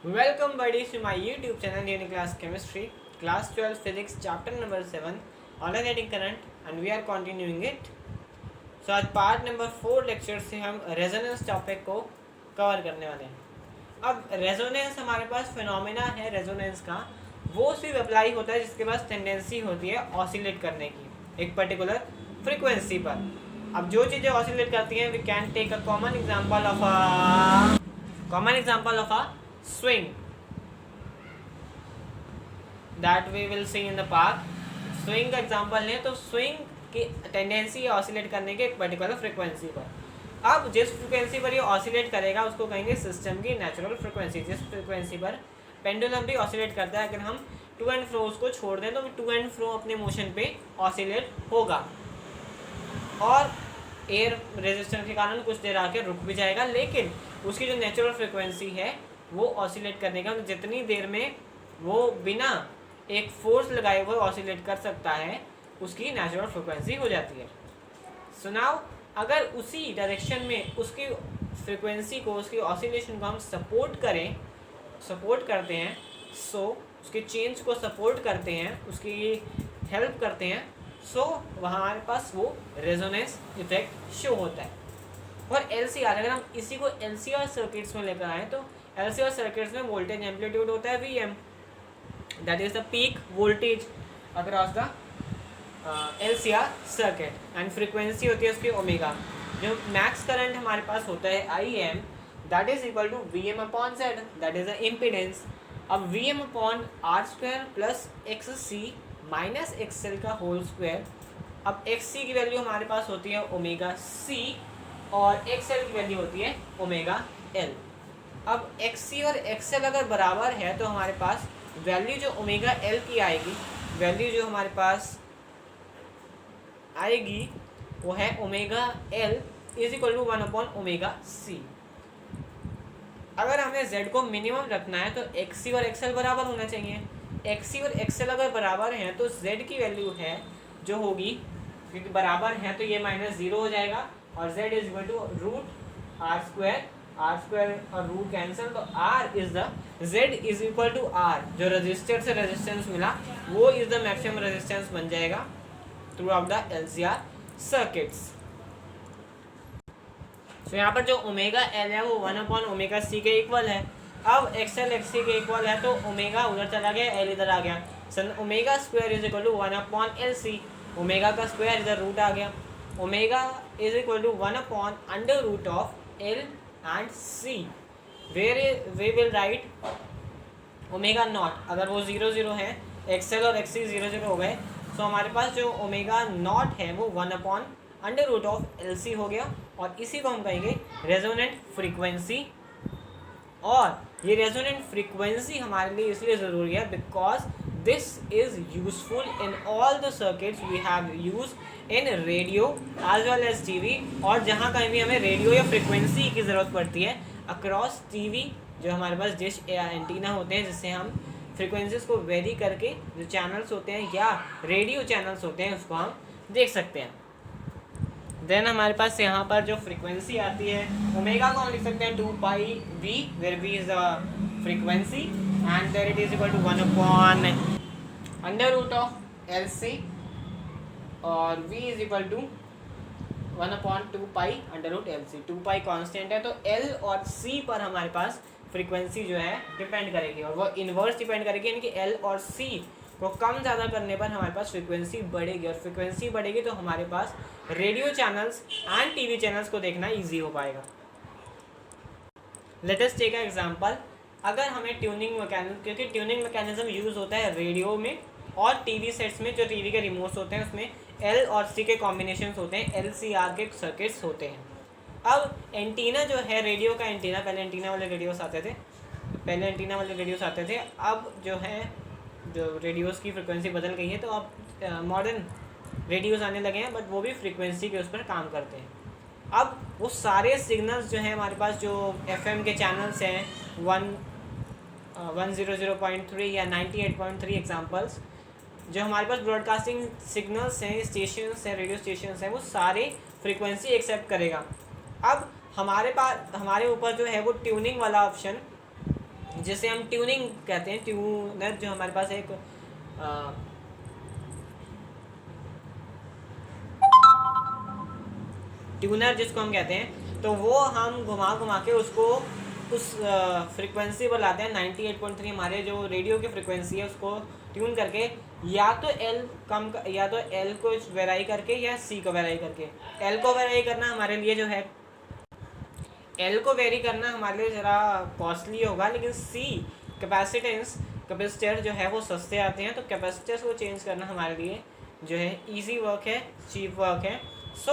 Welcome buddies to my YouTube channel Uniclass Chemistry, Class 12 Physics Chapter number 7, Alternating Current, and we are continuing it. So आज part number 4 lecture से हम resonance topic को cover करने वाले हैं. अब resonance हमारे पास फिनोमेना है रेजोनेंस का, वो सिर्फ अप्लाई होता है जिसके पास टेंडेंसी होती है ऑसिलेट करने की एक पर्टिकुलर फ्रीक्वेंसी पर. अब जो चीज़ें ऑसिलेट करती हैं, we can take a common example of a swing that we will see in the park. Swing का एग्जांपल लें तो स्विंग की टेंडेंसी है ऑसिलेट करने के एक पर्टिकुलर फ्रीक्वेंसी पर. अब जिस फ्रीक्वेंसी पर ये ऑसिलेट करेगा उसको कहेंगे सिस्टम की नेचुरल फ्रीक्वेंसी. जिस फ्रीक्वेंसी पर पेंडुलम भी ऑसिलेट करता है, अगर हम टू एंड फ्रो उसको छोड़ दें तो टू एंड फ्रो अपने मोशन पे ऑसिलेट होगा और एयर रेजिस्टेंस के कारण कुछ देर आके रुक भी जाएगा, लेकिन उसकी जो नेचुरल फ्रीक्वेंसी है वो ऑसिलेट करने का, जितनी देर में वो बिना एक फोर्स लगाए हुए ऑसिलेट कर सकता है उसकी नेचुरल फ्रीक्वेंसी हो जाती है. सो नाउ अगर उसी डायरेक्शन में उसकी फ्रीक्वेंसी को, उसकी ऑसिलेशन को हम सपोर्ट करते हैं, सो उसके चेंज को सपोर्ट करते हैं, उसकी हेल्प करते हैं, सो हमारे पास वो रेजोनेंस इफेक्ट शो होता है. और LCR, अगर हम इसी को LCR सर्किट्स में लेकर आए तो LCR सर्किट्स में वोल्टेज एम्पलीट्यूड होता है VM, that is the peak voltage across the LCR circuit, and frequency होती है उसकी ओमेगा. जो मैक्स करंट हमारे पास होता है IM, that is equal to VM upon Z, that is the impedance. अब VM upon R² plus XC minus XL का whole square. अब XC की वैल्यू हमारे पास होती है ओमेगा C और XL की वैल्यू होती है ओमेगा L. अब XC और XL अगर बराबर है तो हमारे पास वैल्यू जो ओमेगा L की आएगी, वैल्यू जो हमारे पास आएगी वो है omega L is equal to 1 upon omega C. अगर हमें Z को मिनिमम रखना है तो XC और XL बराबर होना चाहिए. XC और XL अगर बराबर हैं तो Z की वैल्यू है जो होगी, क्योंकि बराबर है तो ये माइनस 0 हो जाएगा और Z is equal to root R square और रूट कैंसिल, तो R is the Z is equal to R, जो रजिस्टर से रेजिस्टेंस मिला वो इज द मैक्सिमम रेजिस्टेंस बन जाएगा throughout the LCR circuits. तो यहाँ पर जो ओमेगा L है वो 1 अपॉन ओमेगा C के इक्वल है. अब XL XC के इक्वल है तो ओमेगा उधर चला गया, L इधर आ गया. सन omega square is equal to 1 upon LC, omega का स्क्वायर इधर रूट आ गया. Omega is equal to 1 upon under root of L and C, where we will write omega not. अगर वो 0 0 है, XL और XC 0 0 हो गए, तो हमारे पास जो ओमेगा नॉट है वो 1 upon under root of LC हो गया, और इसी को हम कहेंगे रेजोनेंट फ्रीक्वेंसी. और ये रेजोनेंट फ्रीक्वेंसी हमारे लिए इसलिए ज़रूरी है because this is useful in all the circuits we have use in radio as well as TV, और जहाँ कहीं भी हमें रेडियो या फ्रीक्वेंसी की ज़रूरत पड़ती है अक्रॉस TV, जो हमारे पास डिश या एंटीना होते हैं जिससे हम फ्रीक्वेंसीज को वेरी करके जो चैनल्स होते हैं या रेडियो चैनल्स होते हैं उसको हम देख सकते हैं. देन हमारे पास यहाँ पर जो फ्रीक्वेंसी आती है ओमेगा को हम लिख सकते हैं 2 pi V, where V is the frequency and there it is equal to 1 upon under root of LC, और V is equal to 1 upon 2 pi under root LC. 2 pi constant है तो L और C पर हमारे पास frequency जो है depend करेगी, और वो इन्वर्स डिपेंड करेगी, यानी कि L और C को कम ज़्यादा करने पर हमारे पास फ्रीक्वेंसी बढ़ेगी, और फ्रीक्वेंसी बढ़ेगी तो हमारे पास radio channels and TV channels को देखना इजी हो पाएगा. Let us take a example. अगर हमें ट्यूनिंग मैकेनिज्म, क्योंकि ट्यूनिंग मैकेनिज्म यूज़ होता है रेडियो में और TV सेट्स में, जो TV के रिमोट्स होते हैं उसमें L और C के कॉम्बिनेशंस होते हैं, LCR के सर्किट्स होते हैं. अब एंटीना जो है, रेडियो का एंटीना, पहले एंटीना वाले रेडियोस आते थे, अब जो है जो रेडियोस की फ्रीक्वेंसी बदल गई है, तो अब मॉडर्न रेडियोस आने लगे हैं, बट वो भी फ्रीक्वेंसी के उस पर काम करते हैं. अब वो सारे सिग्नल्स जो हैं हमारे पास, जो FM के चैनल्स हैं 100.3 या 98.3 एग्जांपल्स, जो हमारे पास ब्रॉडकास्टिंग सिग्नल्स हैं, स्टेशंस हैं, रेडियो स्टेशंस हैं, वो सारे फ्रीक्वेंसी एक्सेप्ट करेगा. अब हमारे ऊपर जो है वो ट्यूनिंग वाला ऑप्शन जिसे हम ट्यूनिंग कहते हैं, ट्यूनर जो हमारे पास एक ट्यूनर जिसको हम कहते हैं, तो वो हम घुमा घुमा के उसको उस फ्रिक्वेंसी पर लाते हैं 98.3 हमारे जो रेडियो की फ्रिक्वेंसी है उसको ट्यून करके, या तो एल कम या तो एल को वेराई करके या सी को वेराई करके। एल को वेराई करना हमारे लिए जो है, एल को वेरी करना हमारे लिए ज़रा कॉस्टली होगा, लेकिन सी कैपेसिटर जो है वो सस्ते आते हैं, तो कैपेसिटर्स को चेंज करना हमारे लिए जो है ईजी वर्क है, चीप वर्क है। सो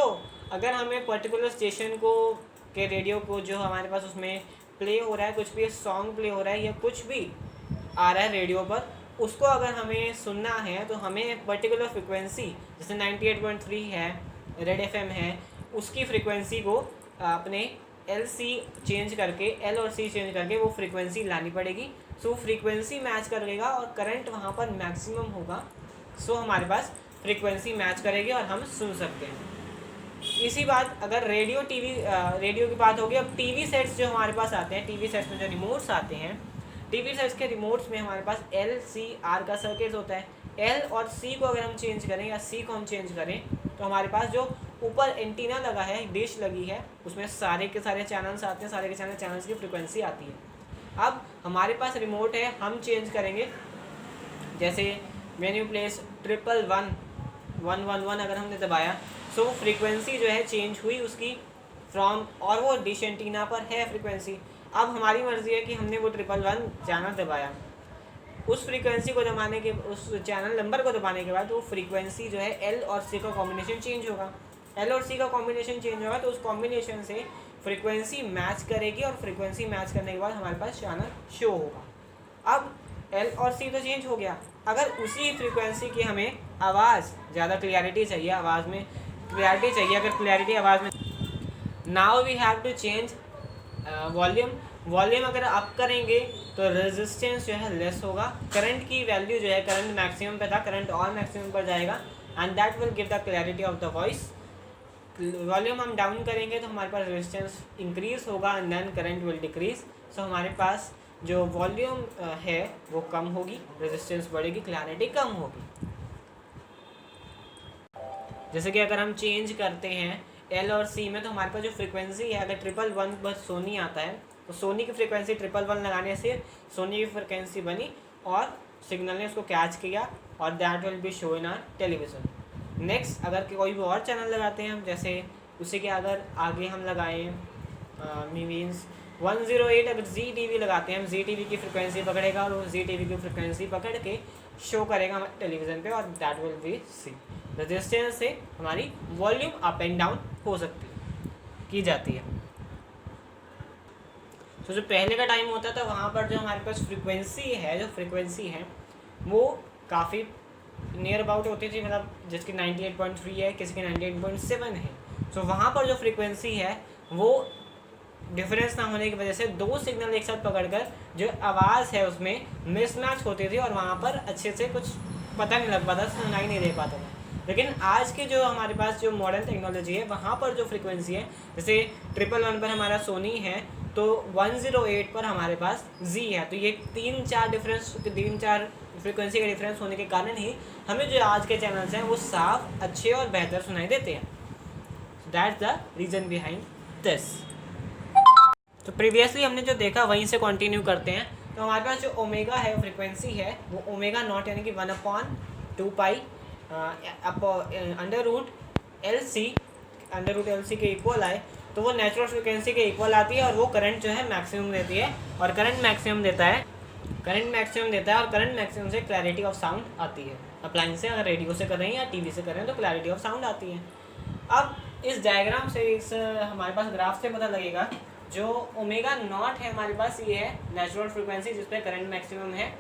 अगर हमें पर्टिकुलर स्टेशन को के रेडियो को जो हमारे पास उसमें प्ले हो रहा है, कुछ भी सॉन्ग प्ले हो रहा है या कुछ भी आ रहा है रेडियो पर, उसको अगर हमें सुनना है तो हमें पर्टिकुलर फ्रिक्वेंसी जैसे 98.3 है, रेड एफएम है, उसकी फ्रिक्वेंसी को अपने एल सी चेंज करके, एल और सी चेंज करके वो फ्रिक्वेंसी लानी पड़ेगी। सो फ्रीक्वेंसी मैच करेगा और करंट वहाँ पर मैक्सिमम होगा, सो हमारे पास फ्रीक्वेंसी मैच करेगी और हम सुन सकते हैं। इसी बात अगर रेडियो की बात होगी। अब टीवी सेट्स जो हमारे पास आते हैं, टीवी सेट्स में जो रिमोट्स आते हैं, टीवी सेट्स के रिमोट्स में हमारे पास एल सी आर का सर्किट होता है। एल और सी को अगर हम चेंज करें या सी को हम चेंज करें तो हमारे पास जो ऊपर एंटीना लगा है, डिश लगी है, उसमें सारे के सारे चैनल्स आते हैं, सारे के चैनल्स की फ्रिक्वेंसी आती है। अब हमारे पास रिमोट है, हम चेंज करेंगे, जैसे मेन्यू प्लेस 111 अगर हमने दबाया, सो फ्रीक्वेंसी जो है चेंज हुई उसकी फ्रॉम, और वो डिश एंटीना पर है फ्रीक्वेंसी। अब हमारी मर्ज़ी है कि हमने वो 111 चैनल दबाया, उस फ्रीक्वेंसी को दबाने के, उस चैनल नंबर को दबाने के बाद वो फ्रीक्वेंसी जो है एल और सी का कॉम्बिनेशन चेंज होगा। एल और सी का कॉम्बिनेशन चेंज होगा तो उस कॉम्बिनेशन से फ्रीक्वेंसी मैच करेगी, और फ्रीक्वेंसी मैच करने के बाद हमारे पास चैनल शो होगा। अब एल और सी तो चेंज हो गया, अगर उसी फ्रीक्वेंसी की हमें आवाज़ ज़्यादा क्लियरिटी चाहिए, आवाज़ में क्लियरिटी चाहिए, अगर क्लियरिटी आवाज़ में, now we have to change volume अगर अप करेंगे तो रेजिस्टेंस जो है लेस होगा, करंट की वैल्यू जो है, करंट मैक्सिमम पे था, करंट और मैक्सिमम पर जाएगा, and that will give the clarity of the voice. Volume हम डाउन करेंगे तो हमारे पास रेजिस्टेंस इंक्रीज होगा and then current will decrease. So हमारे पास जो वॉल्यूम है वो कम होगी, रेजिस्टेंस बढ़ेगी, क्लैरिटी कम होगी। जैसे कि अगर हम चेंज करते हैं एल और सी में, तो हमारे पास जो फ्रीक्वेंसी है, अगर 111 पर सोनी आता है तो सोनी की फ्रीक्वेंसी 111 लगाने से सोनी की फ्रीक्वेंसी बनी और सिग्नल ने उसको कैच किया, और that will be show in our television. Next अगर कोई भी और चैनल लगाते हैं हम, जैसे उसी के अगर आगे हम लगाएं मीन्स 108, अगर जी टीवी लगाते हैं हम, जी टीवी की फ्रिक्वेंसी पकड़ेगा और वो जी टीवी की फ्रिक्वेंसी पकड़ के शो करेगा हमारे टेलीविज़न पे, और that will be see. Resistance से हमारी वॉल्यूम अप एंड डाउन हो सकती है, की जाती है। तो जो पहले का टाइम होता था वहाँ पर जो हमारे पास फ्रिक्वेंसी है वो काफ़ी नियर अबाउट होती थी, मतलब जिसकी 98.3 है, किसी की 98.7 है। तो वहाँ पर जो फ्रीक्वेंसी है वो डिफरेंस ना होने की वजह से दो सिग्नल एक साथ पकड़कर जो आवाज़ है उसमें मिसमैच होती थी, और वहाँ पर अच्छे से कुछ पता नहीं लग पाता, सुनाई नहीं दे पाता था। लेकिन आज के जो हमारे पास जो मॉडर्न टेक्नोलॉजी है, वहाँ पर जो फ्रीक्वेंसी है, जैसे 111 पर हमारा सोनी है, तो 108 पर हमारे पास जी है, तो ये 3-4 फ्रीक्वेंसी का डिफरेंस होने के कारण ही हमें जो आज के चैनल्स हैं वो साफ, अच्छे और बेहतर सुनाई देते हैं। That's the reason behind this. तो प्रीवियसली हमने जो देखा वहीं से कंटिन्यू करते हैं। तो हमारे पास जो ओमेगा है, फ्रीक्वेंसी है, वो ओमेगा नॉट यानी कि 1/2 अंडर रूट एल सी के इक्वल आए तो वो नेचुरल फ्रिक्वेंसी के इक्वल आती है, और वो करंट जो है मैक्सिमम देती है, और करंट मैक्सिमम देता है, और करंट मैक्सिमम से क्लैरिटी ऑफ साउंड आती है। अप्लायंस से अगर रेडियो से कर रहे हैं या टीवी से कर रहे हैं तो क्लैरिटी ऑफ साउंड आती है। अब इस डायग्राम से, इस हमारे पास ग्राफ से पता लगेगा, जो ओमेगा नॉट है हमारे पास, ये है नेचुरल फ्रिक्वेंसी जिस पे करंट मैक्सिमम है,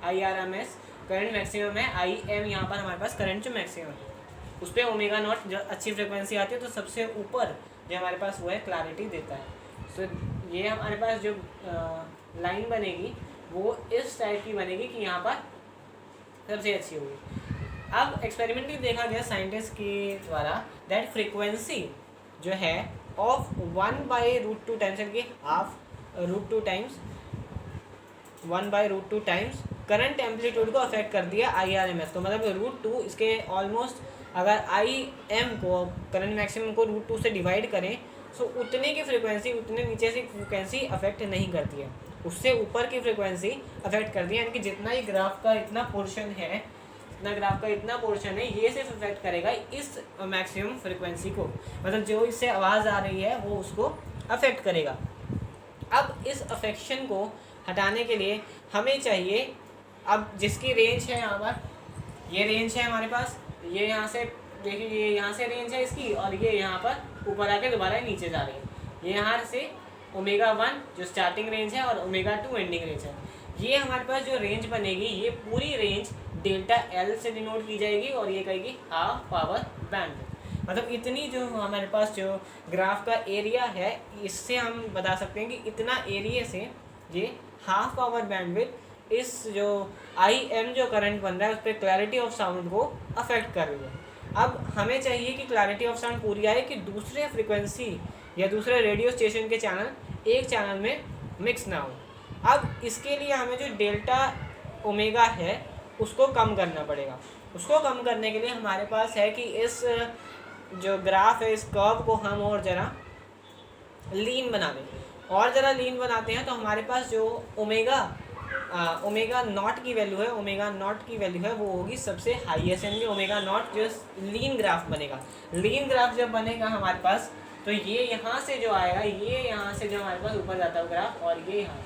IRMS करंट मैक्सिमम है, IM यहाँ पर हमारे पास करंट जो मैक्सिमम है, उस पर ओमेगा नॉट जो अच्छी फ्रिक्वेंसी आती है, तो सबसे ऊपर जो हमारे पास वो है क्लैरिटी देता है। सो ये हमारे पास जो लाइन बनेगी वो इस टाइप की बनेगी कि यहाँ पर सबसे अच्छी होगी। अब एक्सपेरिमेंटली देखा गया साइंटिस्ट के द्वारा दैट फ्रीक्वेंसी जो है ऑफ 1/√2 टाइम्स, यानी कि half √2 times 1/√2 times current amplitude को अफेक्ट कर दिया IRMS को, मतलब √2 इसके ऑलमोस्ट, अगर IM को करंट मैक्सिमम को √2 से डिवाइड करें तो उतने की फ्रिक्वेंसी, उतने नीचे से फ्रिक्वेंसी अफेक्ट नहीं करती है, उससे ऊपर की फ्रिक्वेंसी अफेक्ट करती है। यानी कि जितना ही ग्राफ का इतना पोर्शन है, ये सिर्फ अफेक्ट करेगा इस मैक्सिमम फ्रिक्वेंसी को, मतलब जो इससे आवाज़ आ रही है वो उसको अफेक्ट करेगा। अब इस अफेक्शन को हटाने के लिए हमें चाहिए, अब जिसकी रेंज है यहाँ पर, ये रेंज है हमारे पास, ये यहाँ से देखिए, ये यहाँ से रेंज है इसकी, और ये यहाँ पर ऊपर आके दोबारा नीचे जा रही है। ये यहाँ से ω1 जो स्टार्टिंग रेंज है और ω2 एंडिंग रेंज है। ये हमारे पास जो रेंज बनेगी, ये पूरी रेंज डेल्टा L से डिनोट की जाएगी, और ये कहेगी हाफ पावर बैंड। मतलब इतनी जो हमारे पास जो ग्राफ का एरिया है, इससे हम बता सकते हैं कि इतना एरिया से ये हाफ पावर बैंडविड्थ इस जो IM जो करंट बन रहा है उस पर क्लैरिटी ऑफ साउंड को अफेक्ट कर रही है। अब हमें चाहिए कि क्लैरिटी ऑफ साउंड पूरी आए, कि दूसरे फ्रिक्वेंसी या दूसरे रेडियो स्टेशन के चैनल एक चैनल में मिक्स ना हो। अब इसके लिए हमें जो डेल्टा ओमेगा है उसको कम करना पड़ेगा। उसको कम करने के लिए हमारे पास है कि इस जो ग्राफ है, इस कर्व को हम और ज़रा लीन बना दें। और ज़रा लीन बनाते हैं तो हमारे पास जो ओमेगा नॉट की वैल्यू है, वो होगी सबसे हाईएस्ट, यानी ओमेगा नॉट जो लीन ग्राफ बनेगा। लीन ग्राफ जब बनेगा हमारे पास, तो ये यहाँ से जो आएगा, ये यहाँ से जो हमारे पास ऊपर जाता है ग्राफ, और ये यहाँ,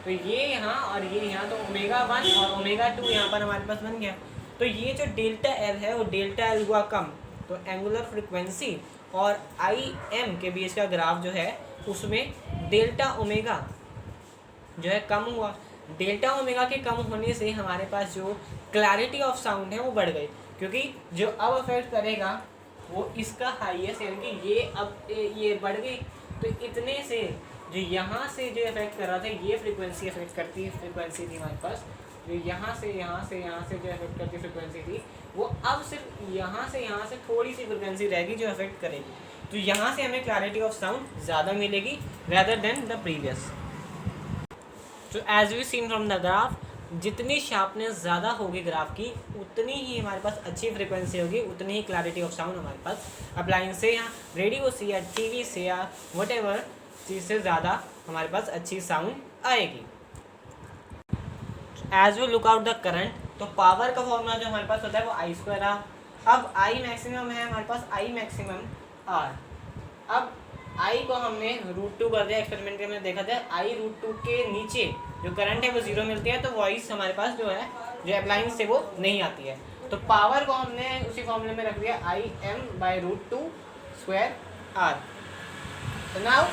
तो ये यहाँ और ये यहाँ, तो ω1 और ω2 यहाँ पर हमारे पास बन गया। तो ये जो डेल्टा L है वो डेल्टा L हुआ कम, तो एंगुलर फ्रिक्वेंसी और IM के बीच का ग्राफ जो है उसमें डेल्टा ओमेगा जो है कम हुआ। डेल्टा ओमेगा के कम होने से हमारे पास जो क्लैरिटी ऑफ साउंड है वो बढ़ गई, क्योंकि जो अब अफेक्ट करेगा वो इसका हाईएस्ट, यानी कि ये बढ़ गई, तो इतने से जो यहाँ से जो इफेक्ट कर रहा था, ये फ्रिक्वेंसी इफेक्ट करती फ्रिक्वेंसी थी हमारे पास, जो यहाँ से जो इफेक्ट करती फ्रिक्वेंसी थी, वो अब सिर्फ यहाँ से थोड़ी सी फ्रिक्वेंसी रहेगी जो इफेक्ट करेगी। तो यहाँ से हमें क्लैरिटी ऑफ साउंड ज़्यादा मिलेगी रेदर देन द प्रीवियस। तो as we seen from the graph, जितनी शार्पनेस ज़्यादा होगी ग्राफ की, उतनी ही हमारे पास अच्छी फ्रिक्वेंसी होगी, उतनी ही क्लैरिटी ऑफ साउंड हमारे पास अप्लायंस से या रेडियो से या टीवी से या व्हाटएवर चीज़ से ज़्यादा हमारे पास अच्छी साउंड आएगी। As we look out the current, तो पावर का फॉर्मूला जो हमारे पास होता है वो I²R। अब I मैक्सिमम है हमारे पास, I मैक्सिमम R। अब I को हमने √2 कर दिया, एक्सपेरिमेंट में हमने देखा था I√2 के नीचे जो करंट है वो 0 मिलती है, तो वॉइस हमारे पास जो है जो अप्लायंस से वो नहीं आती है। तो पावर को हमने उसी फॉर्मूले में रख दिया IM/√2² R। तो now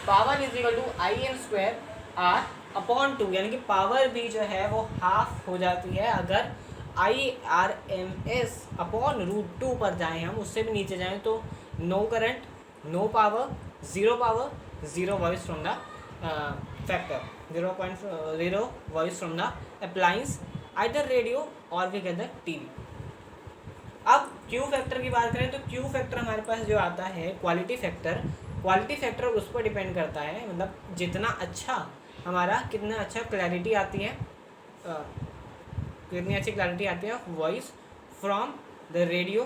power is equal to IM²R upon 2, यानी कि पावर भी जो है वो हाफ हो जाती है अगर IRMS अपॉन √2 पर जाएँ, हम उससे भी नीचे जाएँ तो no current, no power, zero voice from the factor, 0.0 voice from the appliance either radio और भी कहते हैं टीवी। अब क्यू फैक्टर की बात करें तो क्यू फैक्टर हमारे पास जो आता है क्वालिटी फैक्टर उस पर डिपेंड करता है, मतलब जितना अच्छा हमारा कितना अच्छा क्लैरिटी आती है, कितनी अच्छी क्लैरिटी आती है वॉइस फ्रॉम द रेडियो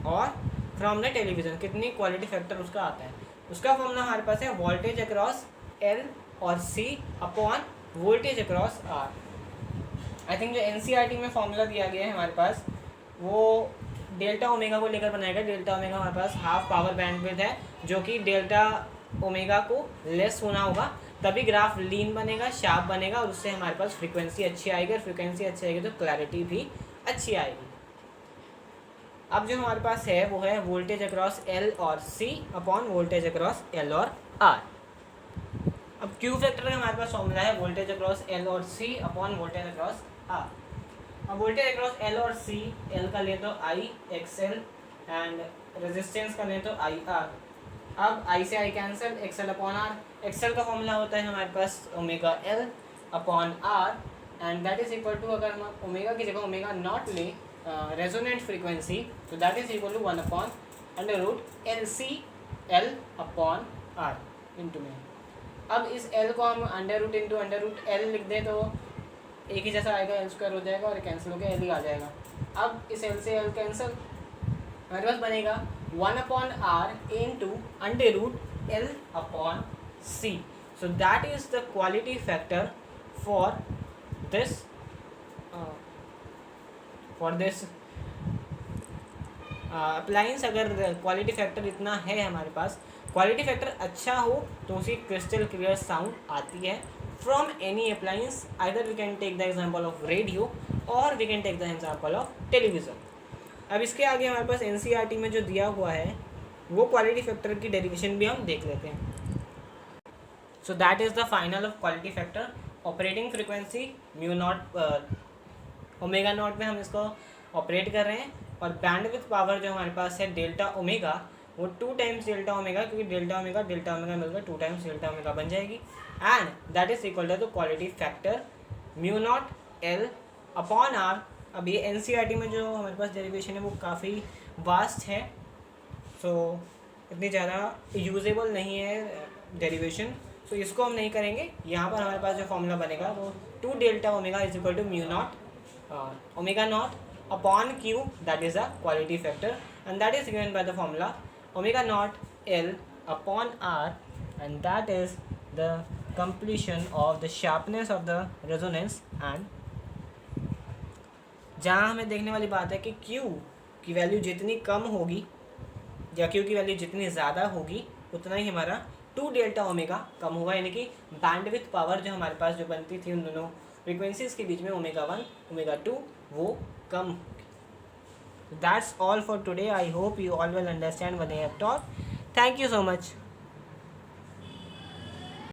और फ्रॉम द टेलीविज़न, कितनी क्वालिटी फैक्टर उसका आता है। उसका फॉर्मूला हमारे पास है वोल्टेज अक्रॉस L और C upon voltage across R। I think जो NCERT में फॉर्मूला दिया गया है हमारे पास वो डेल्टा ओमेगा को लेकर बनाएगा। डेल्टा ओमेगा हमारे पास हाफ पावर बैंडविड्थ है, जो कि डेल्टा ओमेगा को लेस होना होगा, तभी ग्राफ लीन बनेगा, शार्प बनेगा, और उससे हमारे पास फ्रीक्वेंसी अच्छी आएगी, और फ्रीक्वेंसी अच्छी आएगी तो क्लैरिटी भी अच्छी आएगी। अब जो हमारे पास है वो है वोल्टेज अक्रॉस L और C upon voltage across L और R। अब क्यू फैक्टर का हमारे पास फॉर्मूला है वोल्टेज अक्रॉस L और C upon voltage across R। अब वोल्टेज अक्रॉस L और C, L का लें तो IXL एंड रेजिस्टेंस का लें तो IR। अब I से I cancel, XL upon R। XL का फॉर्मूला होता है हमारे पास omega L upon R and that is equal to, अगर हम ओमेगा की जगह ओमेगा नॉट लें रेजोनेंट फ्रीक्वेंसी, तो that is equal to 1/√LC L upon R into में। अब इस एल को हम under root into under root L लिख दें तो एक ही जैसा आएगा, एल स्क्वायर हो जाएगा और कैंसिल होकर एल ही आ जाएगा। अब इस एल से एल कैंसिल, हमारे पास बनेगा 1/r into under root L upon C. So that is the quality factor for this appliance. अगर क्वालिटी फैक्टर इतना है हमारे पास, क्वालिटी फैक्टर अच्छा हो तो उसकी क्रिस्टल क्लियर साउंड आती है from any appliance. Either we can take the example of radio और we can take the example of television. अब इसके आगे हमारे पास एनसीईआरटी में जो दिया हुआ है वो क्वालिटी फैक्टर की डेरिवेशन भी हम देख लेते हैं। So that is the final of quality factor. Operating frequency mu naught omega not में हम इसको ऑपरेट कर रहे हैं, और बैंडविड्थ पावर जो हमारे पास है डेल्टा ओमेगा, वो 2 टाइम्स डेल्टा ओमेगा, क्योंकि डेल्टा ओमेगा मिलकर 2 टाइम्स डेल्टा ओमेगा बन जाएगी, and that is equal to quality factor mu naught L upon R. अब ये एनसीईआरटी में जो हमारे पास डेरिवेशन है वो काफ़ी वास्ट है, सो इतनी ज़्यादा यूजेबल नहीं है डेरिवेशन, तो इसको हम नहीं करेंगे। यहाँ पर हमारे पास जो फॉर्मूला बनेगा वो 2 delta omega is equal to mu naught omega naught upon q, that is a quality factor, and that is given by the formula omega naught L upon R, and that is the completion of the sharpness of the resonance। and जहाँ हमें देखने वाली बात है कि q की value जितनी कम होगी या q की वैल्यू जितनी ज़्यादा होगी उतना ही हमारा 2 डेल्टा ओमेगा कम होगा, यानी कि बैंडविड्थ पावर जो हमारे पास जो बनती थी उन दोनों फ्रीक्वेंसीज के बीच में ओमेगा 1 ओमेगा 2 वो कम। That's all for today. I hope you all will understand what I have taught. Thank you so much.